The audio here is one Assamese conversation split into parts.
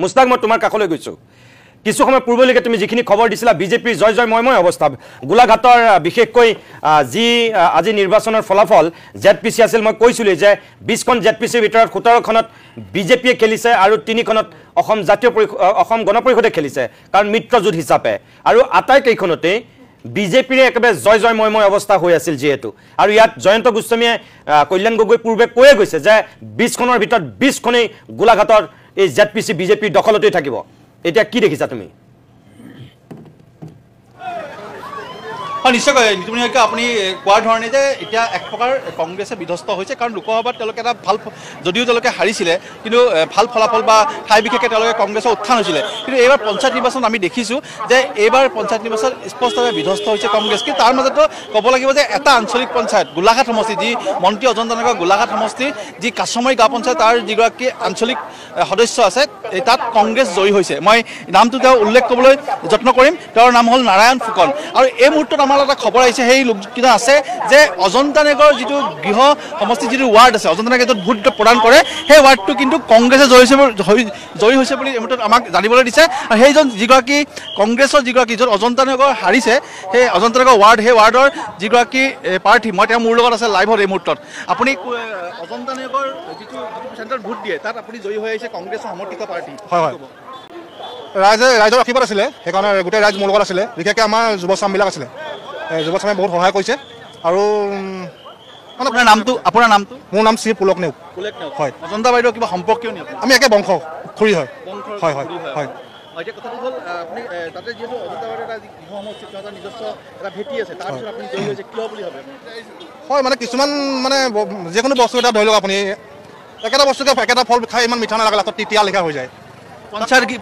মুস্তাক মই তোমাৰ কাষলৈ গৈছো কিছু সময় পূৰ্বলৈকে তুমি যিখিনি খবৰ দিছিলা বিজেপিৰ জয় জয় ময় অৱস্থা গোলাঘাটৰ বিশেষকৈ যি আজি নিৰ্বাচনৰ ফলাফল জেডপিসি আছিল মই কৈছিলো যে 20 খন জেডপিসিৰ ভিতৰত 17 খনত বিজেপিয়ে খেলিছে আৰু 3 খনত অসম গণ পৰিষদে খেলিছে কাৰণ মিত্ৰজোঁট হিচাপে আৰু আটাইকেইখনতে বিজেপিৰে একেবাৰে জয় জয় ময় অৱস্থা হৈ আছিল যেহেতু আৰু ইয়াত জয়ন্ত গোস্বামীয়ে কল্যাণ গগৈ পূৰ্বে কৈয়ে গৈছে যে 20 খনৰ ভিতৰত 20 খনেই গোলাঘাটৰ এই জেডপিসি বিজেপিৰ দখলতে থাকিব এটা কি দেখিছা তুমি নিশ্চয়কৈ নিতুমনিয়াকে আপুনি কোৱাৰ ধৰণে যে এতিয়া এক প্ৰকাৰ কংগ্ৰেছে বিধ্বস্ত হৈছে কাৰণ লোকসভাত তেওঁলোকে এটা ভাল যদিও তেওঁলোকে হাৰিছিলে কিন্তু ভাল ফলাফল বা ঠাই বিশেষকৈ তেওঁলোকে কংগ্ৰেছৰ উত্থান হৈছিলে কিন্তু এইবাৰ পঞ্চায়ত নিৰ্বাচন আমি দেখিছোঁ যে এইবাৰ পঞ্চায়ত নিৰ্বাচন স্পষ্টভাৱে বিধ্বস্ত হৈছে কংগ্ৰেছ কিন্তু তাৰ মাজতো ক'ব লাগিব যে এটা আঞ্চলিক পঞ্চায়ত গোলাঘাট সমষ্টি যি মন্ত্ৰী অজন্তা নগৰ গোলাঘাট সমষ্টিৰ যি কাছমাৰী গাঁও পঞ্চায়ত তাৰ যিগৰাকী আঞ্চলিক সদস্য আছে তাত কংগ্ৰেছ জয়ী হৈছে মই নামটো তেওঁ উল্লেখ কৰিবলৈ যত্ন কৰিম তেওঁৰ নাম হ'ল নাৰায়ণ ফুকন আৰু এই মুহূৰ্তত আমাৰ এটা খবৰ আহিছে সেই লোককেইটা আছে যে অজন্তা নগৰ যিটো গৃহ সমষ্টি যিটো ৱাৰ্ড আছে অজন্তা নগৰ ভোট প্ৰদান কৰে সেই ৱাৰ্ডটো কিন্তু কংগ্ৰেছে জয়ী হৈছে বুলি এই মুহূৰ্তত আমাক জানিবলৈ দিছে আৰু সেইজন যিগৰাকী কংগ্ৰেছৰ যিগৰাকী য'ত অজন্তা নগৰ হাৰিছে সেই অজন্তা নগৰ ৱাৰ্ড সেই ৱাৰ্ডৰ যিগৰাকী প্ৰাৰ্থী মই তেওঁ মোৰ লগত আছে লাইভত এই মুহূৰ্তত আপুনি অজন্তা নগৰ যিটো চেণ্টাৰত ভোট দিয়ে তাত আপুনি জয়ী হৈ আহিছে কংগ্ৰেছৰ সমৰ্থিত প্ৰাৰ্থী হয় হয় ৰাইজৰ আশীৰ্বাদ আছিলে সেইকাৰণে গোটেই ৰাইজ মোৰ লগত আছিলে বিশেষকৈ আমাৰ যুৱচামবিলাক আছিলে যুৱচামে বহুত সহায় কৰিছে আৰু আপোনাৰ নামটো মোৰ নাম শ্ৰী পুলক নেওগ হয় অজন্তা বাইদেউ কিবা সম্পৰ্কীয় নি আমি একে বংশ খুৰী হয় হয় হয় হয় এতিয়া কথাটো হ'ল আপুনি তাতে যিহেতু অজন্তা বাইদেউ এটা গৃহ সমষ্টি তাৰ নিজস্ব এটা ভেটি আছে তাৰপিছত আপুনি জয়ী হৈছে কিয় বুলি ভাবে হয় মানে কিছুমান মানে যিকোনো বস্তু এটা ধৰি লওক আপুনি একেটা বস্তুকে একেটা ফল খাই ইমান মিঠা নালাগে লাষ্টত তিতিয়া লিখা হৈ যায়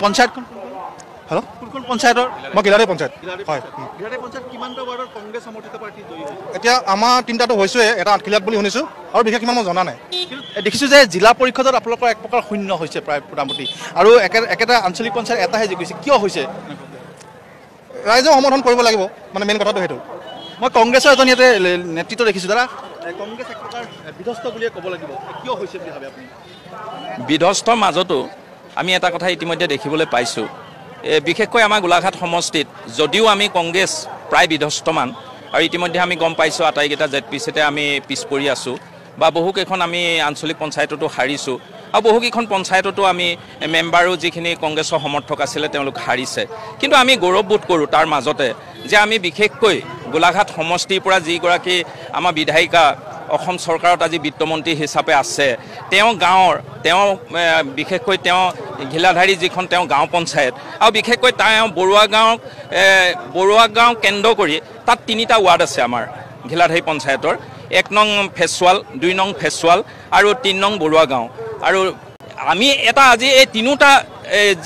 পঞ্চায়তখন হেল্ল' কোনখন পঞ্চায়তৰ মই গিলাৰী পঞ্চায়ত হয় গিলাৰী পঞ্চায়ত কিমানটা ৱাৰ্ডত কংগ্ৰেছ সমৰ্থিত প্ৰাৰ্থী জয়ী হৈছে এতিয়া আমাৰ তিনিটাতো হৈছোৱে এটা আঠখিলাত বুলি শুনিছোঁ আৰু বিশেষ ইমান মই জনা নাই দেখিছোঁ যে জিলা পৰিষদত আপোনালোকৰ এক প্ৰকাৰ শূন্য হৈছে প্ৰায় মোটামুটি আৰু একেটা আঞ্চলিক পঞ্চায়ত এটাহে জিকিছে কিয় হৈছে ৰাইজেও সমৰ্থন কৰিব লাগিব মানে মেইন কথাটো সেইটো মই কংগ্ৰেছৰ এজন ইয়াতে নেতৃত্ব দেখিছোঁ দাদা কংগ্ৰেছ এক প্ৰকাৰ বিধ্বস্ত বুলিয়ে ক'ব লাগিব কিয় হৈছে বুলি ভাবে আপুনি বিধ্বস্তৰ মাজতো আমি এটা কথা ইতিমধ্যে দেখিবলৈ পাইছোঁ বিশেষকৈ আমাৰ গোলাঘাট সমষ্টিত যদিও আমি কংগ্ৰেছ প্ৰায় বিধ্বস্তমান আৰু ইতিমধ্যে আমি গম পাইছোঁ আটাইকেইটা জেডপিচিতে আমি পিছ পৰি আছোঁ বা বহুকেইখন আমি আঞ্চলিক পঞ্চায়ততো হাৰিছোঁ আৰু বহুকেইখন পঞ্চায়ততো আমি মেম্বাৰো যিখিনি কংগ্ৰেছৰ সমৰ্থক আছিলে তেওঁলোক হাৰিছে কিন্তু আমি গৌৰৱবোধ কৰোঁ তাৰ মাজতে যে আমি বিশেষকৈ গোলাঘাট সমষ্টিৰ পৰা যিগৰাকী আমাৰ বিধায়িকা অসম চৰকাৰত আজি বিত্তমন্ত্ৰী হিচাপে আছে তেওঁ গাঁৱৰ তেওঁ বিশেষকৈ তেওঁ ঘিলাধাৰী যিখন তেওঁ গাঁও পঞ্চায়ত আৰু বিশেষকৈ তেওঁ বৰুৱা গাঁও কেন্দ্ৰ কৰি তাত 3টা ৱাৰ্ড আছে আমাৰ ঘিলাধাৰী পঞ্চায়তৰ 1 নং ফেচৱাল 2 নং ফেচৱাল আৰু 3 নং বৰুৱা গাঁও আৰু আমি এটা আজি এই 3টা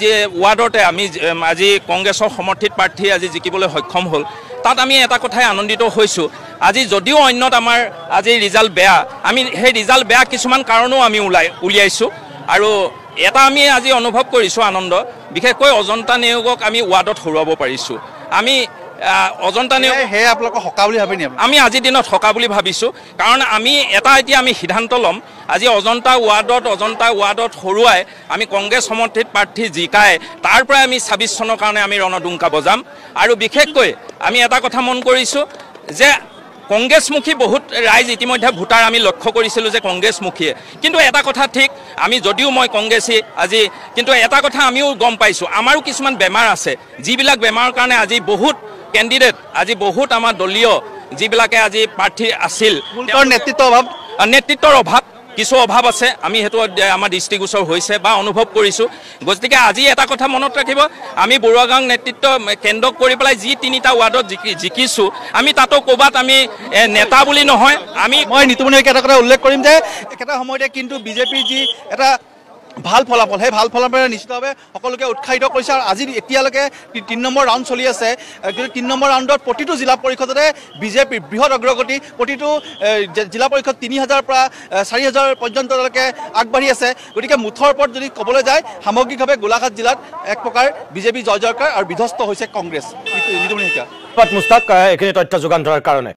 যে ৱাৰ্ডতে আমি আজি কংগ্ৰেছৰ সমৰ্থিত প্ৰাৰ্থী আজি জিকিবলৈ সক্ষম হ'ল তাত আমি এটা কথাই আনন্দিত হৈছোঁ আজি যদিও অন্যত আমাৰ আজি ৰিজাল্ট বেয়া আমি সেই ৰিজাল্ট বেয়া কিছুমান কাৰণো আমি উলিয়াইছোঁ আৰু এটা আমি আজি অনুভৱ কৰিছোঁ আনন্দ বিশেষকৈ অজন্তা নেওগক আমি ৱাৰ্ডত হৰুৱাব পাৰিছোঁ আমি অজন্তা নেওগ সেয়ে আপোনালোকক সকা বুলি ভাবি নি আমি আজিৰ দিনত সকা বুলি ভাবিছোঁ কাৰণ আমি এতিয়া আমি সিদ্ধান্ত ল'ম আজি অজন্তা ৱাৰ্ডত হৰুৱাই আমি কংগ্ৰেছ সমৰ্থিত প্ৰাৰ্থী জিকাই তাৰ পৰাই আমি 26 চনৰ কাৰণে আমি ৰণডুংকা বজাম আৰু বিশেষকৈ আমি এটা কথা মন কৰিছোঁ যে কংগ্ৰেছমুখী বহুত ৰাইজ ইতিমধ্যে ভোটাৰ আমি লক্ষ্য কৰিছিলোঁ যে কংগ্ৰেছমুখীয়ে কিন্তু এটা কথা ঠিক আমি যদিও মই কংগ্ৰেছী আজি কিন্তু এটা কথা আমিও গম পাইছোঁ আমাৰো কিছুমান বেমাৰ আছে যিবিলাক বেমাৰৰ কাৰণে আজি বহুত কেণ্ডিডেট আজি বহুত আমাৰ দলীয় যিবিলাকে আজি প্ৰাৰ্থী আছিল নেতৃত্বৰ অভাৱ কিছু অভাৱ আছে আমি সেইটো আমাৰ দৃষ্টিগোচৰ হৈছে বা অনুভৱ কৰিছোঁ গতিকে আজি এটা কথা মনত ৰাখিব আমি বৰুৱা গাঁও নেতৃত্ব কেন্দ্ৰ কৰি পেলাই যি 3টা ৱাৰ্ডত জিকিছোঁ আমি তাতো ক'ৰবাত আমি নেতা বুলি নহয় মই নিতুমনিয়াকে এটা কথা উল্লেখ কৰিম যে একেটা সময়তে কিন্তু বিজেপিৰ যি এটা ভাল ফলাফল সেই ভাল ফলাফলে নিশ্চিতভাৱে সকলোকে উৎসাহিত কৰিছে আৰু আজি এতিয়ালৈকে 3 নম্বৰ ৰাউণ্ড চলি আছে কিন্তু 3 নম্বৰ ৰাউণ্ডত প্ৰতিটো জিলা পৰিষদতে বিজেপিৰ বৃহৎ অগ্ৰগতি প্ৰতিটো জিলা পৰিষদ 3000 পৰা 4000 পৰ্যন্তলৈকে আগবাঢ়ি আছে গতিকে মুঠৰ ওপৰত যদি ক'বলৈ যায় সামগ্ৰিকভাৱে গোলাঘাট জিলাত এক প্ৰকাৰ বিজেপি জয় জয়কাৰ আৰু বিধ্বস্ত হৈছে কংগ্ৰেছ মুস্তাক এইখিনি তথ্য যোগান ধৰাৰ কাৰণে